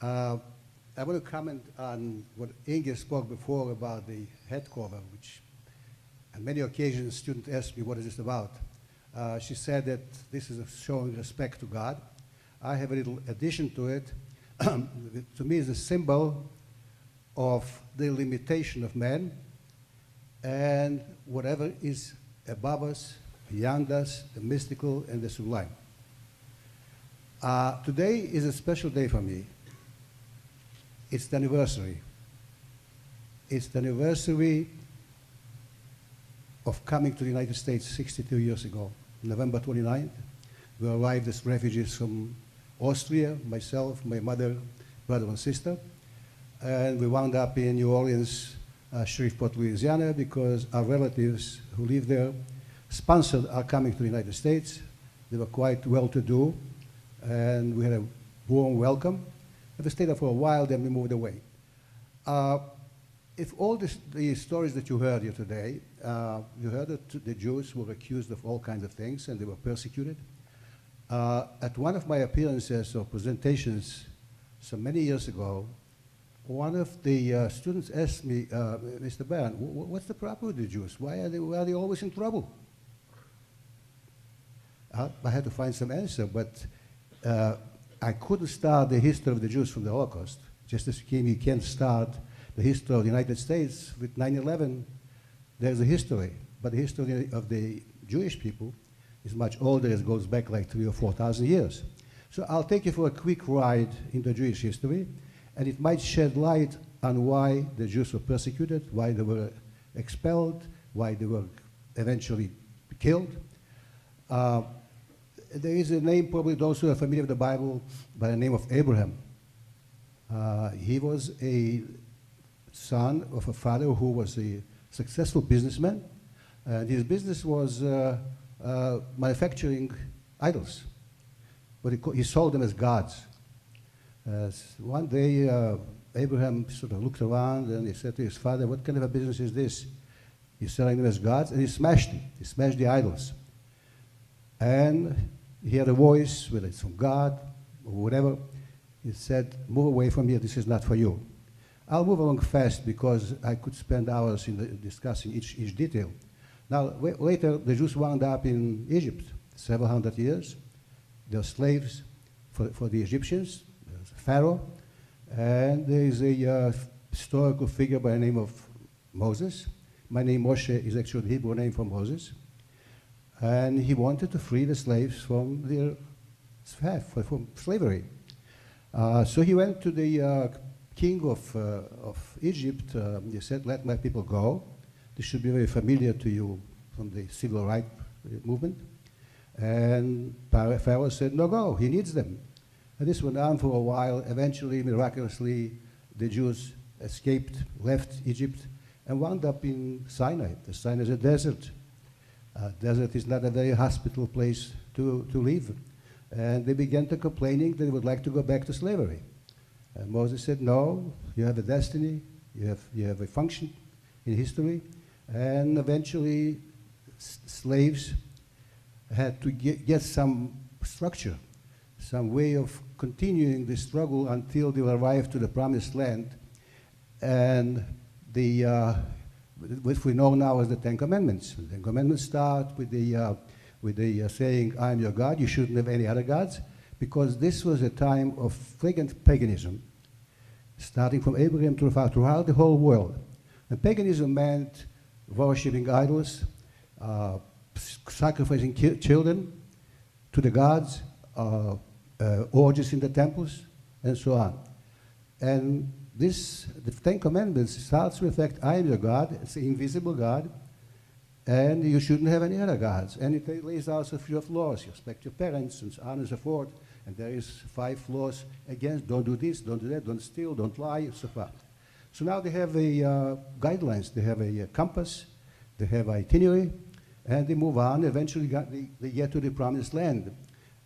Uh, I want to comment on what Inge spoke before about the head cover, which on many occasions students ask me, what is this about? She said that this is showing respect to God. I have a little addition to it. To me, it's a symbol of the limitation of man and whatever is above us, beyond us, the mystical and the sublime. Today is a special day for me. It's the anniversary. It's the anniversary of coming to the United States 62 years ago, November 29th. We arrived as refugees from Austria, myself, my mother, brother and sister, and we wound up in New Orleans, Shreveport, Louisiana, because our relatives who live there sponsored our coming to the United States. They were quite well-to-do, and we had a warm welcome. We stayed there for a while, then we moved away. If all the stories that you heard here today, you heard that the Jews were accused of all kinds of things and they were persecuted. At one of my appearances or presentations so many years ago, one of the students asked me, Mr. Barron, what's the problem with the Jews? Why are they always in trouble? I had to find some answer, but I couldn't start the history of the Jews from the Holocaust. Just as you can't start the history of the United States with 9/11. There's a history, but the history of the Jewish people is much older. It goes back like 3,000 or 4,000 years. So I'll take you for a quick ride into Jewish history, and it might shed light on why the Jews were persecuted, why they were expelled, why they were eventually killed. There is a name, probably those who are familiar with the Bible, by the name of Abraham. He was a son of a father who was a successful businessman, and his business was manufacturing idols, but he sold them as gods. One day, Abraham sort of looked around and he said to his father, what kind of a business is this? He's selling them as gods, and he smashed them. He smashed the idols. And he had a voice, whether it's from God or whatever. He said, move away from here, this is not for you. I'll move along fast because I could spend hours discussing each detail. Now, later, the Jews wound up in Egypt, several hundred years. They were slaves for the Egyptians. There's a pharaoh, and there is a historical figure by the name of Moses. My name Moshe is actually the Hebrew name for Moses. And he wanted to free the slaves from their from slavery. So he went to the king of Egypt. He said, let my people go. This should be very familiar to you from the civil rights movement. And Pharaoh said, no go, he needs them. And this went on for a while. Eventually, miraculously, the Jews escaped, left Egypt, and wound up in Sinai. The Sinai is a desert. Desert is not a very hospitable place to live. And they began to complaining that they would like to go back to slavery. And Moses said, no, you have a destiny, you have a function in history. And eventually, slaves had to get some structure, some way of continuing the struggle until they arrived to the promised land. And which we know now as the Ten Commandments. The Ten Commandments start with the saying, I am your God, you shouldn't have any other gods, because this was a time of flagrant paganism, starting from Abraham throughout the whole world. And paganism meant worshipping idols, sacrificing children to the gods, orgies in the temples, and so on. And the Ten Commandments starts with the fact, I am your God, it's the invisible God, and you shouldn't have any other gods. And it lays out a few of laws. You respect your parents, and so on and so forth. And there is 5 laws against, don't do this, don't do that, don't steal, don't lie, and so forth. So now they have a guidelines, they have a compass, they have itinerary, and they move on. Eventually they get to the promised land.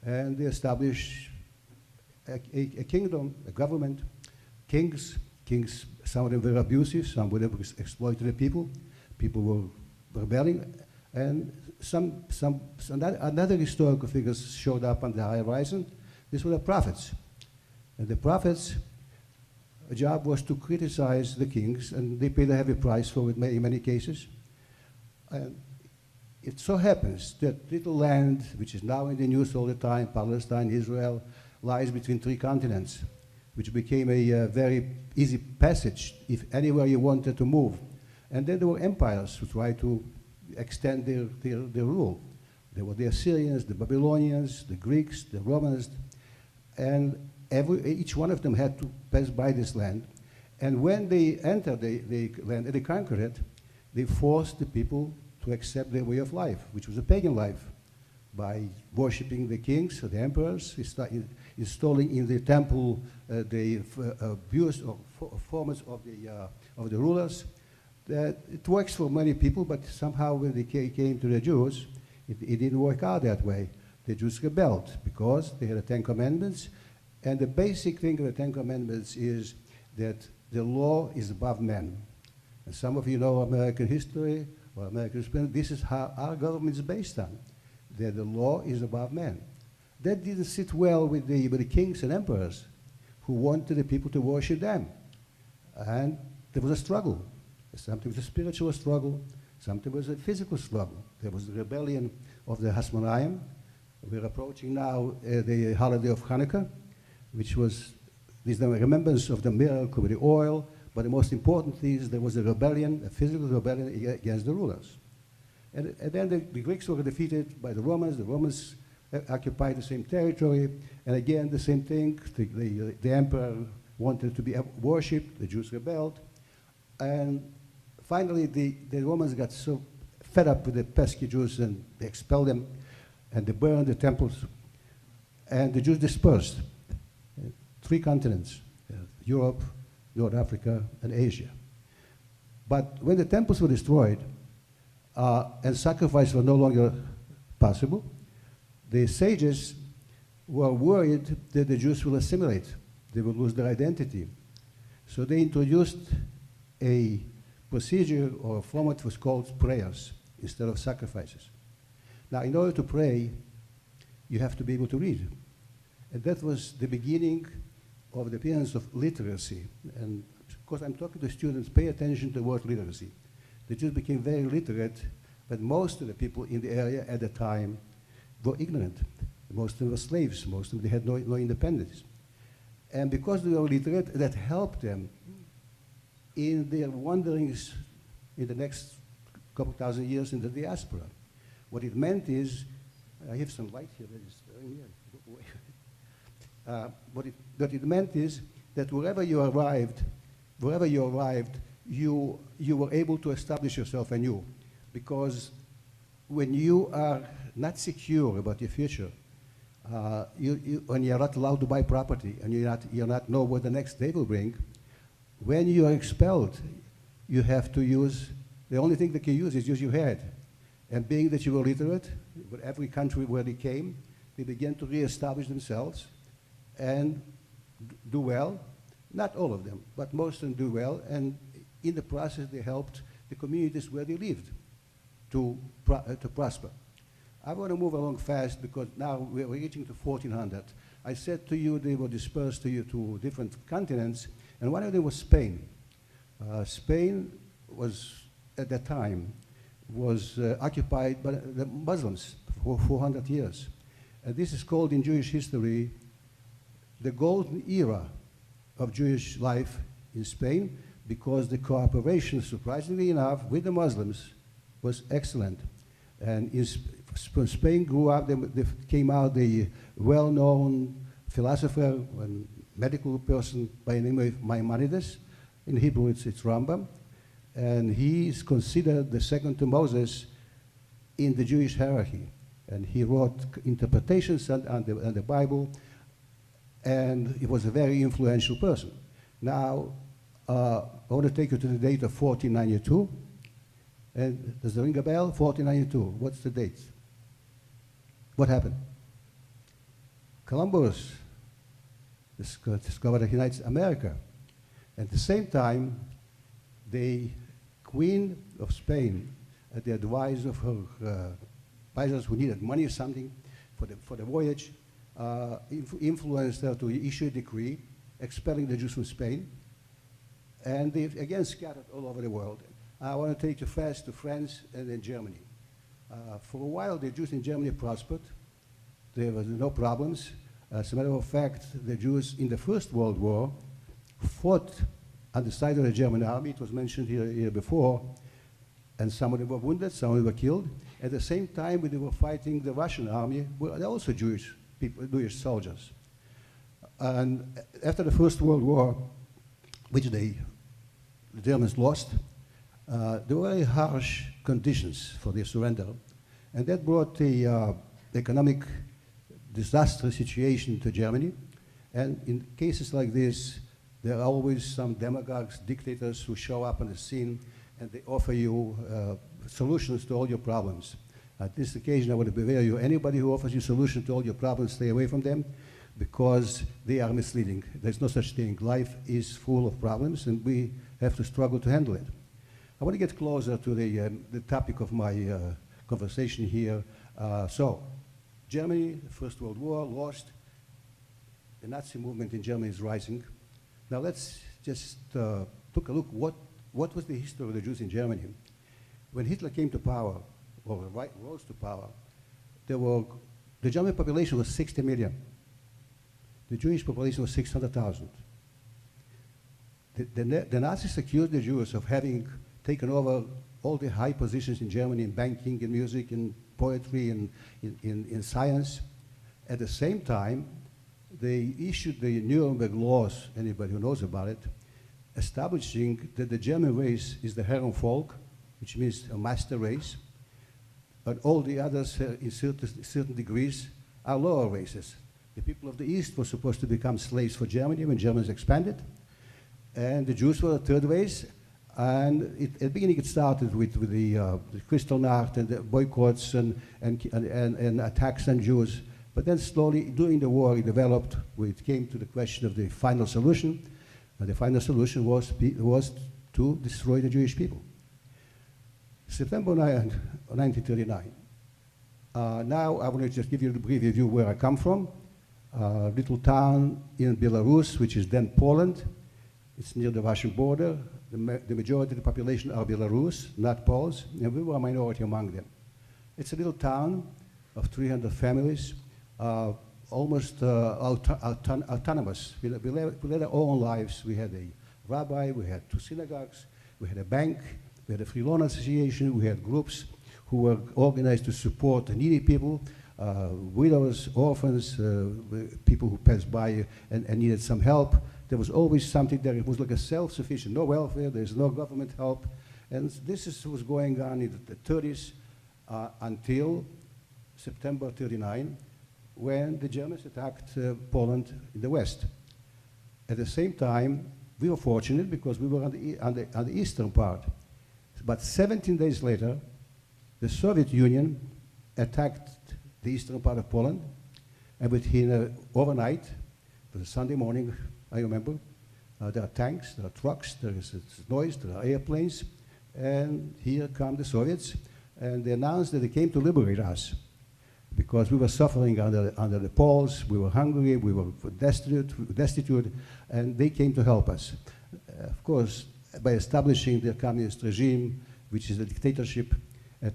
And they establish a kingdom, a government, kings, some of them were abusive, some of them exploited the people were rebelling, and another historical figures showed up on the horizon. These were the prophets. And the prophets job was to criticize the kings, and they paid a heavy price for it in many cases. And it so happens that little land, which is now in the news all the time, Palestine, Israel, lies between three continents, which became a very easy passage if anywhere you wanted to move. And then there were empires who tried to extend their rule. There were the Assyrians, the Babylonians, the Greeks, the Romans, and each one of them had to pass by this land. And when they entered the land and they conquered it, they forced the people to accept their way of life, which was a pagan life, by worshipping the kings, the emperors, installing in the temple the views or forms of the rulers. That it works for many people, but somehow when they came to the Jews, it didn't work out that way. The Jews rebelled because they had the Ten Commandments, and the basic thing of the Ten Commandments is that the law is above man. And some of you know American history or American experience. This is how our government is based on, that the law is above man. That didn't sit well with the kings and emperors who wanted the people to worship them. And there was a struggle. Something was a spiritual struggle, something was a physical struggle. There was the rebellion of the Hasmonaim. We're approaching now the holiday of Hanukkah, which was this the remembrance of the miracle with the oil, but the most important thing is there was a rebellion, a physical rebellion against the rulers. And then the Greeks were defeated by the Romans occupied the same territory, and again the same thing, the emperor wanted to be worshipped, the Jews rebelled, and finally, the Romans got so fed up with the pesky Jews, and they expelled them, and they burned the temples, and the Jews dispersed. Three continents, Europe, North Africa, and Asia. But when the temples were destroyed, and sacrifice were no longer possible, the sages were worried that the Jews will assimilate. They will lose their identity. So they introduced a procedure or a format was called prayers instead of sacrifices. Now, in order to pray, you have to be able to read. And that was the beginning of the appearance of literacy. And because I'm talking to students, pay attention to the word literacy. The Jews became very literate, but most of the people in the area at the time were ignorant. Most of them were slaves. Most of them had no independence. And because they were literate, that helped them in their wanderings in the next couple thousand years in the diaspora. What it meant is, I have some light here that is what it meant is that wherever you arrived, you were able to establish yourself anew. Because when you are not secure about your future, when you're not allowed to buy property, and you're not know what the next day will bring, when you are expelled, you have to use, the only thing that you use is use your head. And being that you were literate, with every country where they came, they began to reestablish themselves and do well. Not all of them, but most of them do well. And in the process, they helped the communities where they lived to prosper. I want to move along fast because now we're reaching to 1400. I said to you they were dispersed to different continents, and one of them was Spain. Spain was, at that time, was occupied by the Muslims for 400 years. And this is called in Jewish history the golden era of Jewish life in Spain, because the cooperation, surprisingly enough, with the Muslims was excellent. And when Spain grew up, there came out the well-known philosopher and medical person by the name of Maimonides. In Hebrew, it's Rambam. And he is considered the second to Moses in the Jewish hierarchy. And he wrote interpretations on the Bible, and he was a very influential person. Now, I want to take you to the date of 1492. And does it ring a bell? 1492. What's the date? What happened? Columbus discovered the United States of America. At the same time, the Queen of Spain, at the advice of her advisors who needed money or something for the voyage, influenced her to issue a decree expelling the Jews from Spain. And they again scattered all over the world. I want to take you first to France and then Germany. For a while, the Jews in Germany prospered. There was no problems. As a matter of fact, the Jews in the First World War fought on the side of the German army. It was mentioned here before. And some of them were wounded, some of them were killed. At the same time, when they were fighting the Russian army, were also Jewish people, Jewish soldiers. And after the First World War, which the Germans lost, there were very harsh conditions for their surrender. And that brought the economic disastrous situation to Germany. And in cases like this, there are always some demagogues, dictators who show up on the scene and they offer you solutions to all your problems. At this occasion, I want to beware you. Anybody who offers you solutions to all your problems, stay away from them, because they are misleading. There's no such thing. Life is full of problems, and we have to struggle to handle it. I want to get closer to the topic of my conversation here. So, Germany, the First World War, lost. The Nazi movement in Germany is rising. Now let's just take a look what was the history of the Jews in Germany. When Hitler came to power, or rose to power, the German population was 60 million. The Jewish population was 600,000. The Nazis accused the Jews of having taken over all the high positions in Germany in banking, in music, in poetry, in science. At the same time, they issued the Nuremberg laws, anybody who knows about it, establishing that the German race is the Herrenvolk, which means a master race, but all the others, in certain degrees, are lower races. The people of the East were supposed to become slaves for Germany when Germans expanded, and the Jews were a third race. And at the beginning, it started with the Kristallnacht and the boycotts and attacks on Jews. But then slowly, during the war, it developed, where it came to the question of the final solution. And the final solution was to destroy the Jewish people. September 9, 1939. Now, I want to just give you a brief review where I come from. A little town in Belarus, which is then Poland. It's near the Russian border. The majority of the population are Belarus, not Poles, and we were a minority among them. It's a little town of 300 families, almost autonomous. We led our own lives. We had a rabbi, we had 2 synagogues, we had a bank, we had a free loan association, we had groups who were organized to support the needy people, widows, orphans, people who passed by and needed some help. There was always something there. It was like a self-sufficient, no welfare, there's no government help. And this is what was going on in the 30s until September 39, when the Germans attacked Poland in the west. At the same time, we were fortunate because we were on the eastern part. But 17 days later, the Soviet Union attacked the eastern part of Poland, and within overnight, it was a Sunday morning, I remember, there are tanks, there are trucks, there is noise, there are airplanes, and here come the Soviets, and they announced that they came to liberate us because we were suffering under the Poles, we were hungry, we were destitute, and they came to help us. Of course, by establishing the communist regime, which is a dictatorship,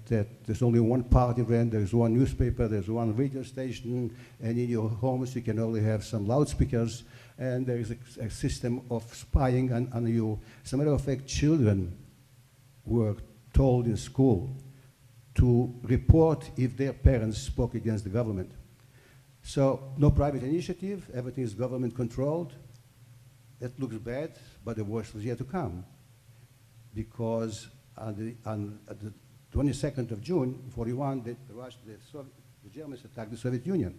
there's only one party ran, there's one newspaper, there's one radio station, and in your homes you can only have some loudspeakers, and there is a system of spying on you. As a matter of fact, children were told in school to report if their parents spoke against the government. So no private initiative, everything is government controlled. That looks bad, but the worst was yet to come, because on the 22nd of June, 41, the Germans attacked the Soviet Union.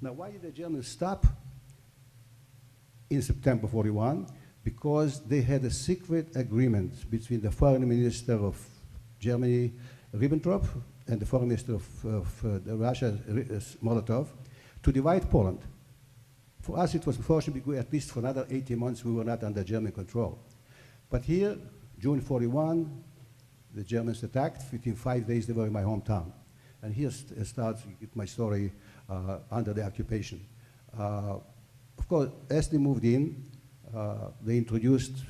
Now, why did the Germans stop in September 41? Because they had a secret agreement between the foreign minister of Germany, Ribbentrop, and the foreign minister of Russia, Molotov, to divide Poland. For us, it was unfortunate because at least for another 18 months we were not under German control. But here, June 41, the Germans attacked. Within 5 days, they were in my hometown. And here starts my story under the occupation. Of course, as they moved in, they introduced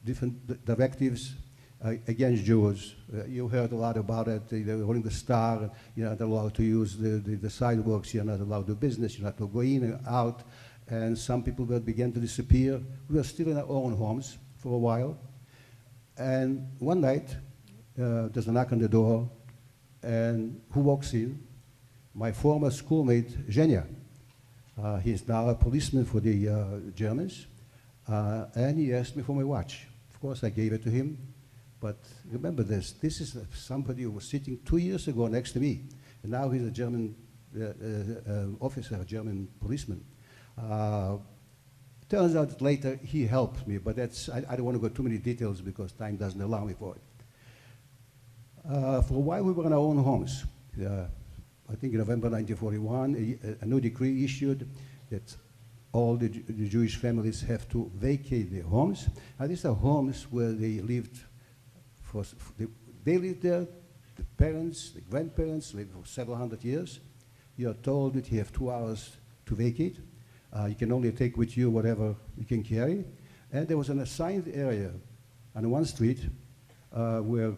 different directives against Jews. You heard a lot about it. They were holding the star. You're not allowed to use the sidewalks. You're not allowed to do business. You're not to go in and out. And some people began to disappear. We were still in our own homes for a while. And one night, there's a knock on the door, and who walks in? My former schoolmate, Zhenya. He's now a policeman for the Germans, and he asked me for my watch. Of course, I gave it to him, but remember this is somebody who was sitting 2 years ago next to me, and now he's a German officer, a German policeman. Turns out that later he helped me, but I don't want to go too many details because time doesn't allow me for it. For a while we were in our own homes. I think in November 1941, a new decree issued that all the Jewish families have to vacate their homes. And these are homes where they lived they lived there, the parents, the grandparents lived for several hundred years. You are told that you have 2 hours to vacate. You can only take with you whatever you can carry. And there was an assigned area on one street where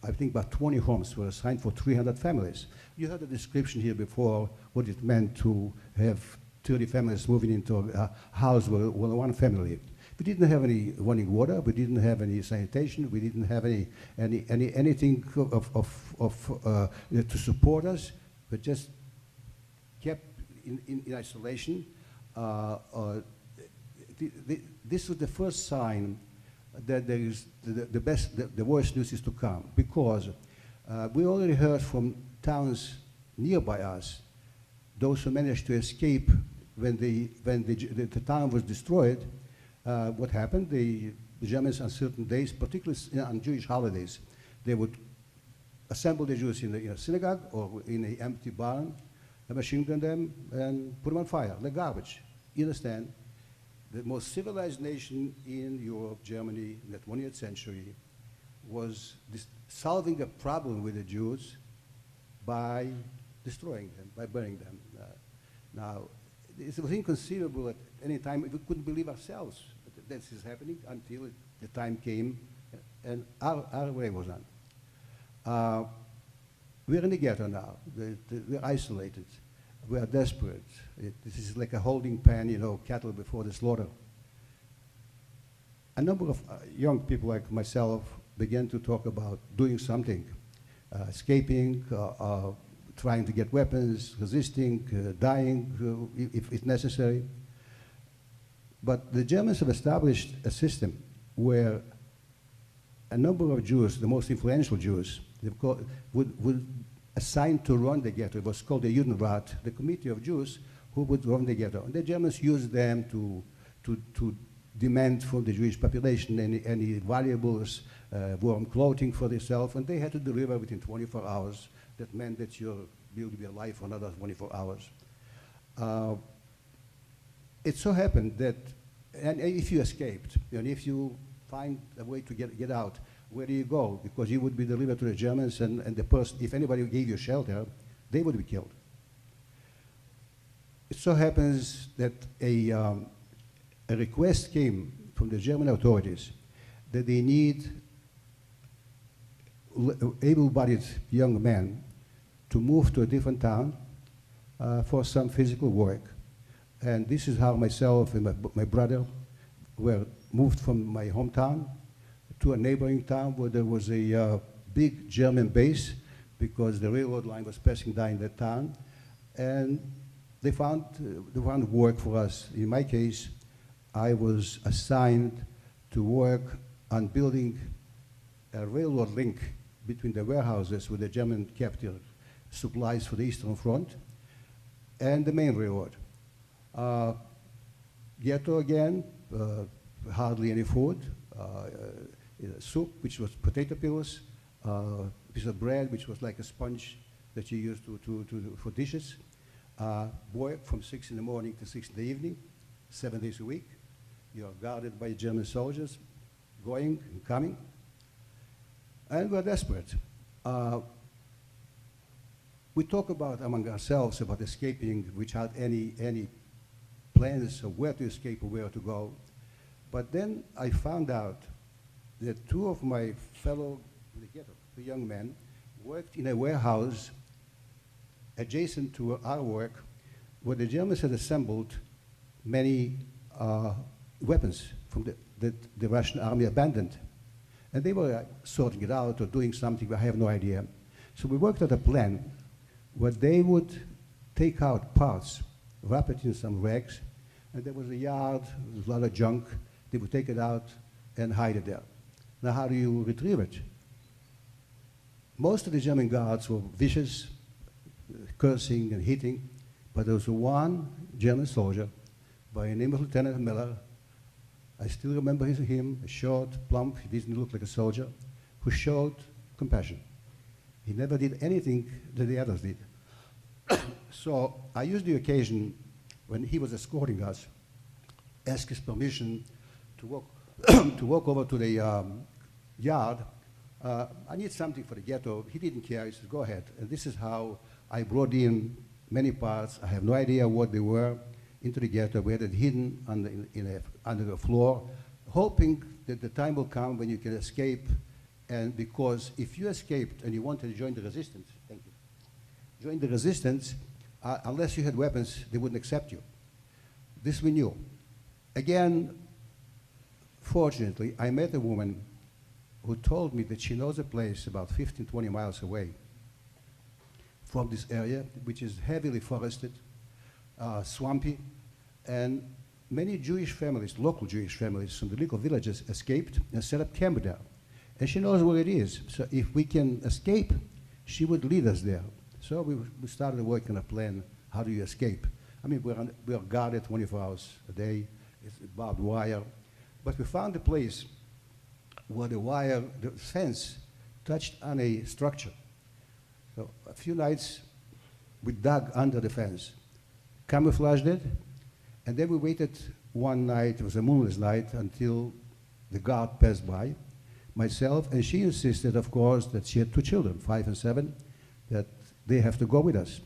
I think about 20 homes were assigned for 300 families. You heard the description here before, what it meant to have 30 families moving into a house where one family lived. We didn't have any running water. We didn't have any sanitation. We didn't have anything to support us. We just kept in isolation. This was the first sign that there is the worst news is to come, because we already heard from towns nearby us, those who managed to escape when the town was destroyed. What happened? The Germans on certain days, particularly on Jewish holidays, they would assemble the Jews in a synagogue or in an empty barn, machine gun them, and put them on fire, like garbage. You understand? The most civilized nation in Europe, Germany, in the 20th century, was solving a problem with the Jews by destroying them, by burning them. Now, it was inconceivable at any time. We couldn't believe ourselves that this is happening until the time came and our way was on. We're in the ghetto now. We're isolated. We are desperate. This is like a holding pen, cattle before the slaughter. A number of young people like myself began to talk about doing something, escaping, trying to get weapons, resisting, dying if necessary. But the Germans have established a system where a number of Jews, the most influential Jews, would assign to run the ghetto. It was called the Judenrat, the committee of Jews who would run the ghetto. And the Germans used them to demand from the Jewish population any valuables, warm clothing for themselves, and they had to deliver within 24 hours. That meant that you'll be alive for another 24 hours. It so happened that, and if you escaped, and if you find a way to get out, where do you go? Because you would be delivered to the Germans, and the person, if anybody gave you shelter, they would be killed. It so happens that a request came from the German authorities that they need able-bodied young men to move to a different town for some physical work. And this is how myself and my brother were moved from my hometown to a neighboring town where there was a big German base, because the railroad line was passing down that town. And they found work for us. In my case, I was assigned to work on building a railroad link between the warehouses where the German kept their supplies for the Eastern Front and the main railroad. Ghetto again, hardly any food, soup, which was potato peels, piece of bread, which was like a sponge that you used for dishes. Work from 6 in the morning to 6 in the evening, 7 days a week. You are guarded by German soldiers, going and coming. And we're desperate. We talk about among ourselves about escaping without any plans of where to escape or where to go. But then I found out that two of my fellow in the ghetto, two young men, worked in a warehouse adjacent to our work, where the Germans had assembled many weapons from the Russian army abandoned. And they were sorting it out or doing something, I have no idea. So we worked out a plan where they would take out parts, wrap it in some rags, and there was a yard, there was a lot of junk. They would take it out and hide it there. Now, how do you retrieve it? Most of the German guards were vicious, cursing and hitting, but there was one German soldier by the name of Lieutenant Miller. I still remember him, a short, plump, he didn't look like a soldier, who showed compassion. He never did anything that the others did. So I used the occasion when he was escorting us, ask his permission to walk, to walk over to the yard. I need something for the ghetto. He didn't care. He said, go ahead. And this is how I brought in many parts. I have no idea what they were into the ghetto. We had it hidden under the floor, hoping that the time will come when you can escape. And because if you escaped and you wanted to join the resistance, thank you, join the resistance, unless you had weapons, they wouldn't accept you. This we knew. Again, fortunately, I met a woman who told me that she knows a place about 15, 20 miles away from this area, which is heavily forested, swampy, and many Jewish families, local Jewish families from the local villages escaped and set up camp there. And she knows where it is. So if we can escape, she would lead us there. So we started working on a plan. How do you escape? I mean, we are guarded 24 hours a day. It's barbed wire. But we found a place where the fence touched on a structure. So a few nights, we dug under the fence, camouflaged it, and then we waited one night, it was a moonless night, until the guard passed by, myself, and she insisted, of course, that she had two children, 5 and 7, that they have to go with us.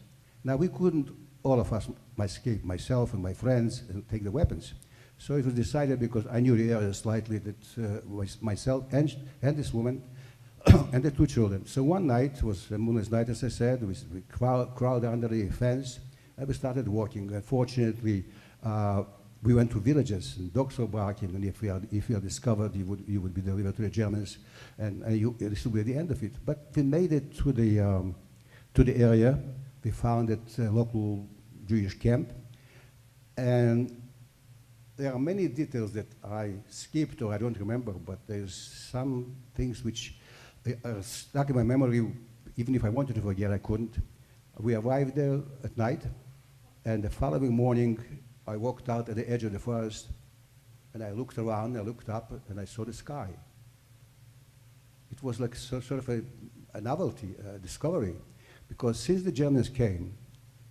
Now, we couldn't, all of us, escape, myself and my friends, and take the weapons. So it was decided, because I knew the area slightly, that myself and this woman and the two children. So one night, it was a moonless night, as I said, we crawled under the fence, and we started walking. Unfortunately, we went to villages, and dogs were barking, and if you are discovered, you would be delivered to the Germans, and this would be the end of it. But we made it to the area. We found a local Jewish camp, and there are many details that I skipped or I don't remember, but there's some things which are stuck in my memory. Even if I wanted to forget, I couldn't. We arrived there at night, and the following morning, I walked out at the edge of the forest, and I looked around, I looked up, and I saw the sky. It was like sort of a novelty, a discovery, because since the Germans came,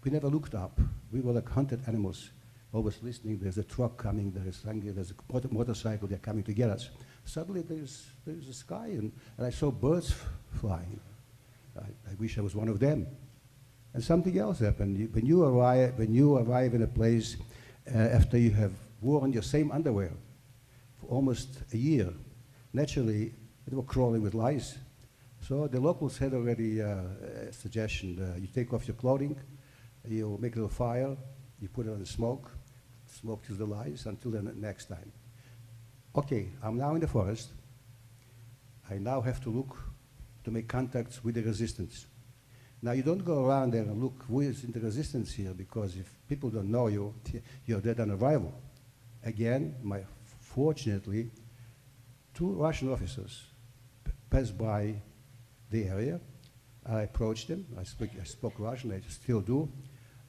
we never looked up. We were like hunted animals, always listening. There's a truck coming, there's a motorcycle, they're coming to get us. Suddenly there's a sky, and I saw birds flying. I wish I was one of them. And something else happened. When you arrive in a place after you have worn your same underwear for almost a year, naturally they were crawling with lice. So the locals had already a suggestion. You take off your clothing, you make a little fire, you put it on the smoke kills the lice until the next time. Okay, I'm now in the forest. I now have to look to make contacts with the resistance. Now, you don't go around there and look who is in the resistance here, because if people don't know you, you're dead on arrival. Again, fortunately, two Russian officers passed by the area. I approached them. I spoke Russian, I still do.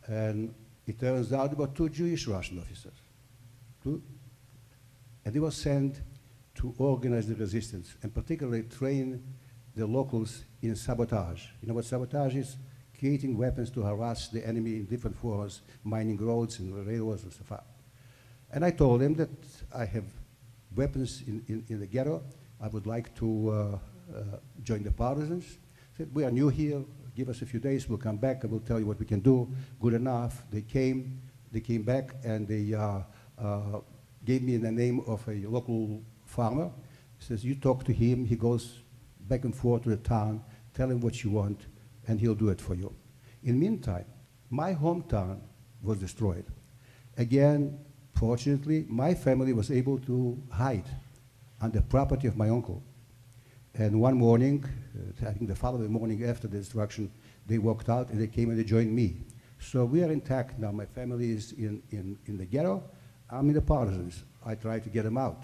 And it turns out about two Jewish Russian officers. And they were sent to organize the resistance, and particularly train the locals in sabotage. You know what sabotage is? Creating weapons to harass the enemy in different forms, mining roads and railroads and stuff. And I told them that I have weapons in the ghetto. I would like to join the partisans. Said, we are new here. Give us a few days. We'll come back. I will tell you what we can do. Good enough. They came back, and they gave me the name of a local farmer. He says, you talk to him, he goes back and forth to the town, tell him what you want, and he'll do it for you. In the meantime, my hometown was destroyed. Again, fortunately, my family was able to hide on the property of my uncle. And one morning, I think the following morning after the destruction, they walked out and they came and they joined me. So we are intact now. My family is in the ghetto. I'm in the partisans. I tried to get them out.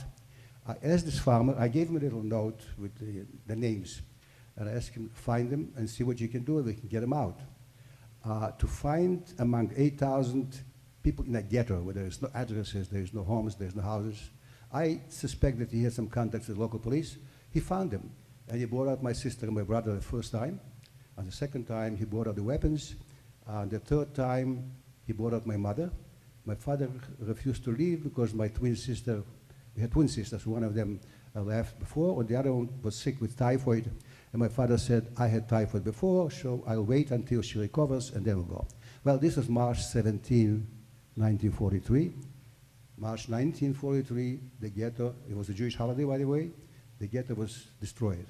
I asked this farmer, I gave him a little note with the names, and I asked him to find them and see what you can do if we can get them out. To find among 8,000 people in a ghetto where there is no addresses, there is no homes, there is no houses, I suspect that he had some contacts with local police. He found them, and he brought out my sister and my brother the first time. And the second time, he brought out the weapons. The third time, he brought out my mother. My father refused to leave because my twin sister, we had twin sisters, one of them left before, and the other one was sick with typhoid. And my father said, I had typhoid before, so I'll wait until she recovers, and then we'll go. Well, this was March 17, 1943. March 1943, the ghetto, it was a Jewish holiday, by the way, the ghetto was destroyed.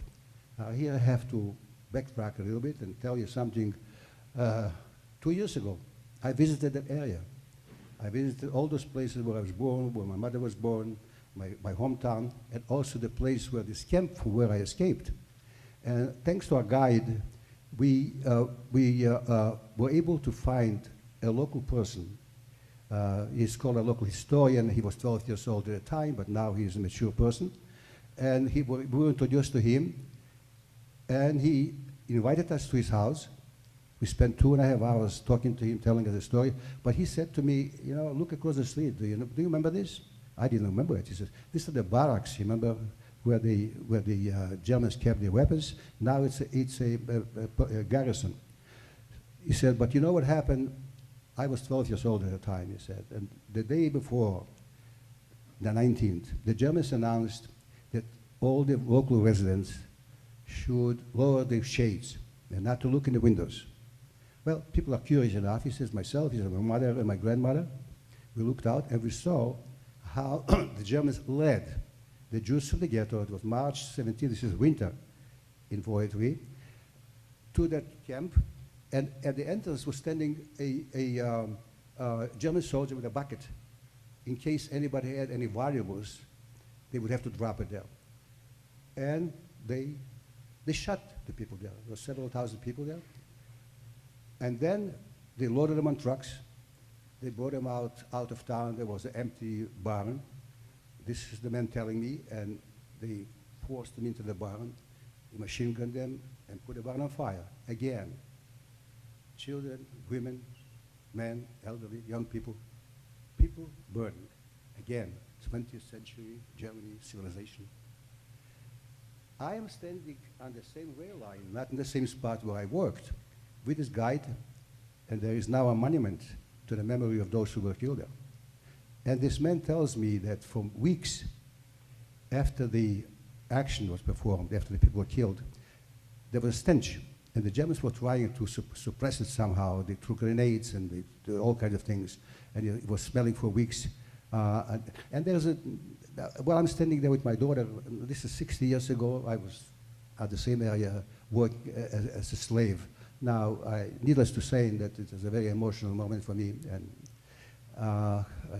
Here I have to backtrack a little bit and tell you something. 2 years ago, I visited that area. I visited all those places where I was born, where my mother was born, my hometown, and also the place where this camp from where I escaped. And thanks to our guide, we were able to find a local person. He's called a local historian. He was 12 years old at the time, but now he's a mature person. And we were introduced to him, and he invited us to his house. We spent 2.5 hours talking to him, telling us a story. But he said to me, you know, look across the street. Do you remember this? I didn't remember it. He said, these are the barracks, you remember, where the Germans kept their weapons. Now it's a garrison. He said, but you know what happened? I was 12 years old at the time, he said. And the day before, the 19th, the Germans announced that all the local residents should lower their shades and not to look in the windows. Well, people are curious enough. He says, myself, he said, my mother and my grandmother, we looked out and we saw how the Germans led the Jews from the ghetto. It was March 17, this is winter in 43, to that camp. And at the entrance was standing a German soldier with a bucket. In case anybody had any valuables, they would have to drop it there. And they shot the people there. There were several thousand people there. And then they loaded them on trucks. They brought them out of town. There was an empty barn. This is the man telling me, and they forced them into the barn. They machine gunned them and put the barn on fire. Again, children, women, men, elderly, young people burning. Again, 20th century Germany civilization. I am standing on the same rail line, not in the same spot where I worked, with this guide, and there is now a monument to the memory of those who were killed there. And this man tells me that for weeks after the action was performed, after the people were killed, there was a stench, and the Germans were trying to suppress it somehow. They threw grenades and they did all kinds of things, and it was smelling for weeks. And there's well, I'm standing there with my daughter. This is 60 years ago. I was at the same area working as a slave. Now, needless to say, that it was a very emotional moment for me, and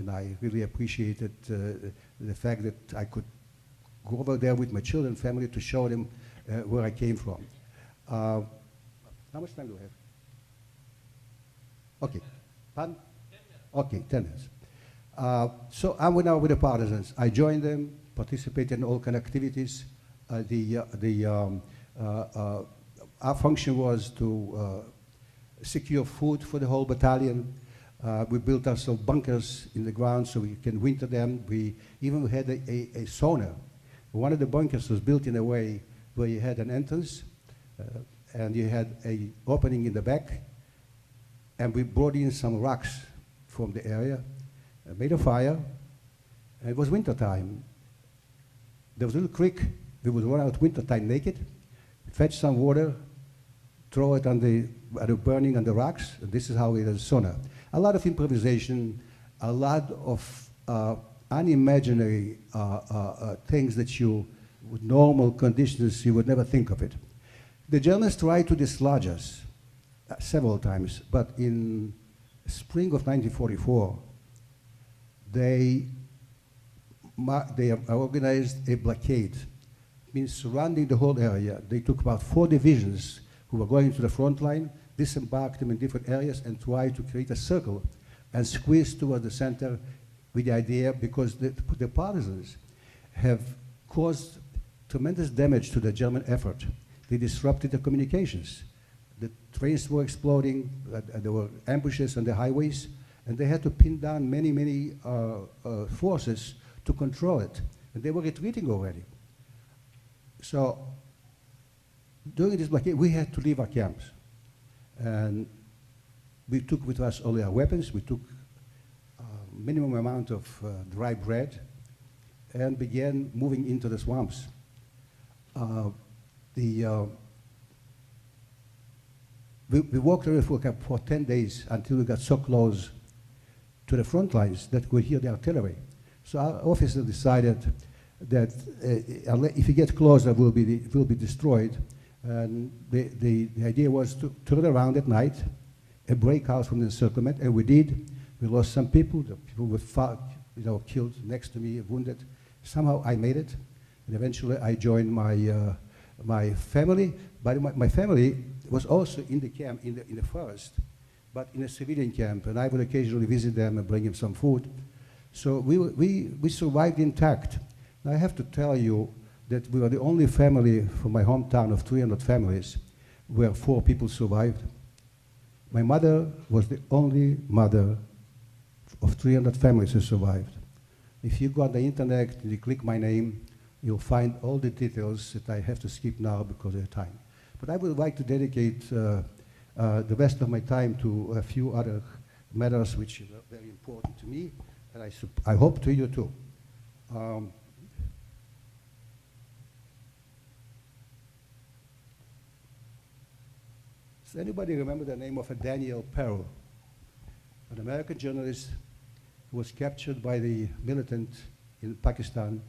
I really appreciated the fact that I could go over there with my children, family, to show them where I came from. How much time do I have? Okay. Pardon? 10 minutes. Okay, 10 minutes. So I'm now with the partisans. I joined them, participated in all kind of activities. Our function was to secure food for the whole battalion. We built ourselves bunkers in the ground so we can winter them. We even had a sauna. One of the bunkers was built in a way where you had an entrance and you had an opening in the back, and we brought in some rocks from the area, made a fire, and it was winter time. There was a little creek. We would run out winter time naked, fetch some water, throw it on the burning on the rocks, and this is how we did sauna. A lot of improvisation, a lot of unimaginary things that you, with normal conditions, you would never think of it. The Germans tried to dislodge us several times, but in spring of 1944, they organized a blockade, means surrounding the whole area. They took about 4 divisions who were going to the front line, disembarked them in different areas, and tried to create a circle and squeeze toward the center with the idea, because the partisans have caused tremendous damage to the German effort. They disrupted the communications. The trains were exploding, there were ambushes on the highways, and they had to pin down many forces to control it. And they were retreating already. So during this blockade, we had to leave our camps. And we took with us all our weapons. We took minimum amount of dry bread and began moving into the swamps. We walked around for 10 days until we got so close to the front lines that we could hear the artillery. So our officer decided that if you get closer, we'll be destroyed. And the idea was to turn around at night and break out from the encirclement, and we did. We lost some people. The people were killed next to me, wounded. Somehow I made it, and eventually I joined my family. But my family was also in the camp, in the forest, but in a civilian camp, and I would occasionally visit them and bring them some food. So we survived intact. Now I have to tell you that we were the only family from my hometown of 300 families where 4 people survived. My mother was the only mother of 300 families who survived. If you go on the internet and you click my name, you'll find all the details that I have to skip now because of time. But I would like to dedicate the rest of my time to a few other matters which are very important to me, and I hope to you too. Does anybody remember the name of a Daniel Pearl, an American journalist who was captured by the militant in Pakistan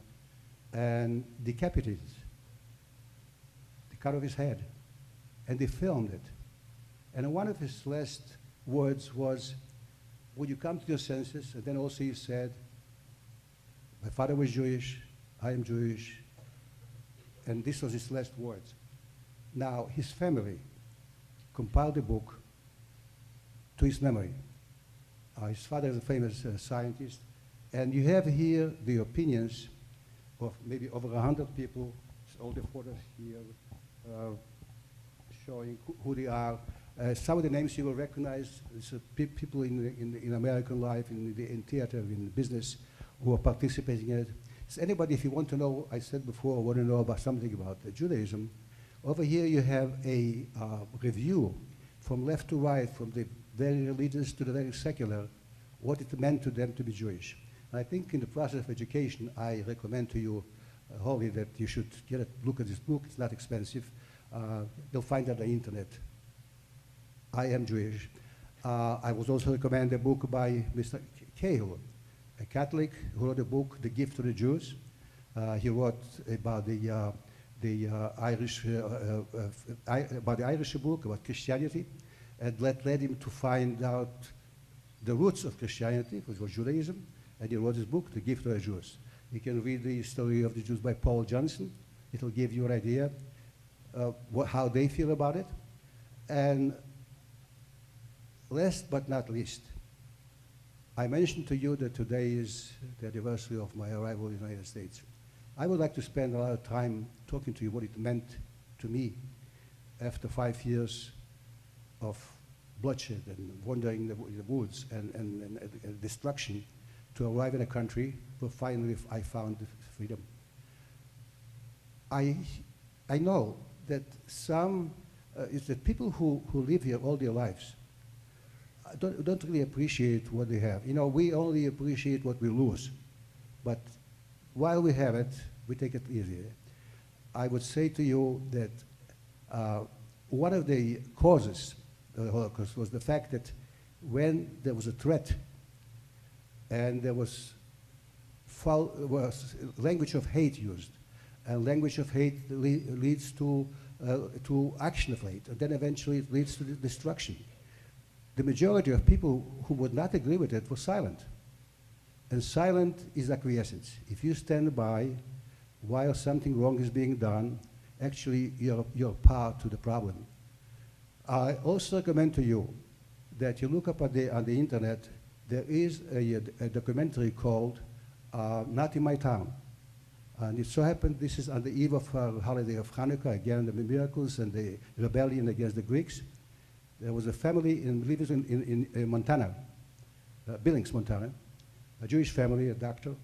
and decapitated? They cut off his head, and they filmed it. And one of his last words was, "Would you come to your senses?" And then also he said, "My father was Jewish, I am Jewish." And this was his last words. Now, his family compiled a book to his memory. His father is a famous scientist, and you have here the opinions of maybe over 100 people. All the photos here showing who they are. Some of the names you will recognize. People in American life, in theater, in business, who are participating in it. So anybody, if you want to know, I said before, want to know about something about Judaism, over here you have a review from left to right, from the very religious to the very secular, what it meant to them to be Jewish. And I think in the process of education, I recommend to you wholly that you should get a look at this book. It's not expensive. You'll find it on the internet. I am Jewish. I would also recommend a book by Mr. Cahill, a Catholic who wrote a book, The Gift to the Jews. He wrote about the Irish book about Christianity, and led him to find out the roots of Christianity, which was Judaism, and he wrote his book, The Gift to the Jews. You can read the story of the Jews by Paul Johnson. It'll give you an idea of how they feel about it. And last but not least, I mentioned to you that today is the anniversary of my arrival in the United States. I would like to spend a lot of time talking to you what it meant to me after 5 years of bloodshed and wandering in the woods and destruction to arrive in a country where finally I found freedom. I know that it's the people who live here all their lives don't really appreciate what they have. You know, we only appreciate what we lose. But while we have it, we take it easy. I would say to you that one of the causes of the Holocaust was the fact that when there was a threat and there was language of hate used. And language of hate leads to action of hate, and then eventually it leads to destruction. The majority of people who would not agree with it were silent. And silent is acquiescence. If you stand by while something wrong is being done, actually you're part to the problem. I also recommend to you that you look up on the internet. There is a documentary called Not in My Town. And it so happened this is on the eve of the holiday of Hanukkah, again the miracles and the rebellion against the Greeks. There was a family in Montana, Billings, Montana, a Jewish family, a doctor,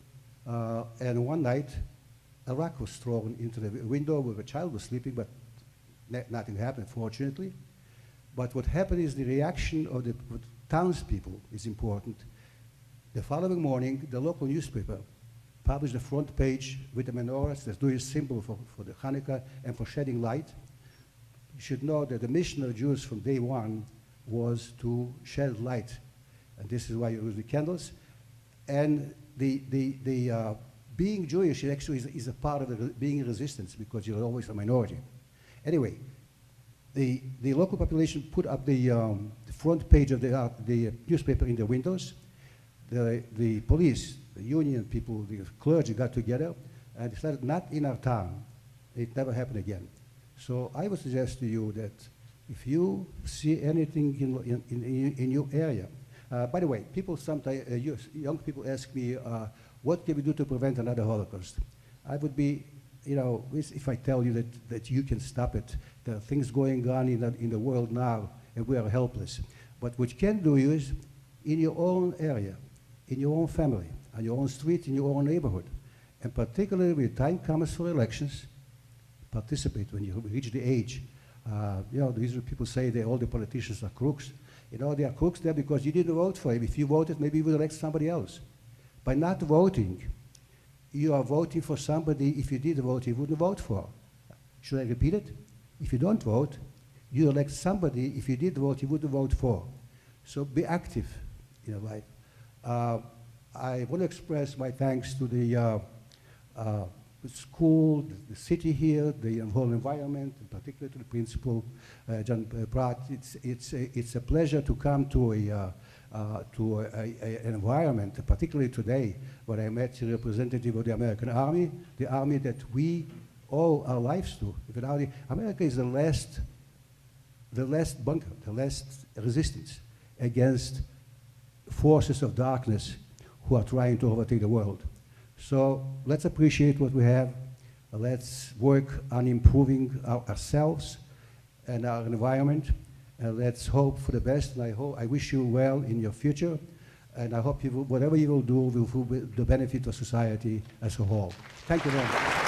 and one night a rock was thrown into the window where a child was sleeping, but nothing happened, fortunately. But what happened is the reaction of the townspeople is important. The following morning, the local newspaper published the front page with the menorahs, the Jewish symbol for the Hanukkah and for shedding light. You should know that the mission of Jews from day one was to shed light. And this is why you use the candles. And being Jewish actually is a part of being in resistance because you're always a minority. Anyway, the local population put up the front page of the newspaper in the windows. The police, the union people, the clergy got together and decided not in our town. It never happened again. So I would suggest to you that if you see anything in your area, by the way, people sometimes, young people ask me, what can we do to prevent another Holocaust? I would be, if I tell you that you can stop it. There are things going on in the world now, and we are helpless. But what you can do is, in your own area, in your own family, on your own street, in your own neighborhood, and particularly when the time comes for elections, participate when you reach the age. These people say that all the politicians are crooks. They are crooks there because you didn't vote for him. If you voted, maybe you would elect somebody else. By not voting, you are voting for somebody, if you did vote, you wouldn't vote for. Should I repeat it? If you don't vote, you elect somebody, if you did vote, you wouldn't vote for. So be active in your life. I want to express my thanks to the school, the city here, the whole environment, and particularly to the principal, John Pratt. It's a pleasure to come to an environment, particularly today, where I met a representative of the American Army, the army that we owe our lives to. America is the last bunker, the last resistance against forces of darkness who are trying to overtake the world. So let's appreciate what we have. Let's work on improving ourselves and our environment. And let's hope for the best. And I wish you well in your future. And I hope whatever you will do will be the benefit of society as a whole. Thank you very much.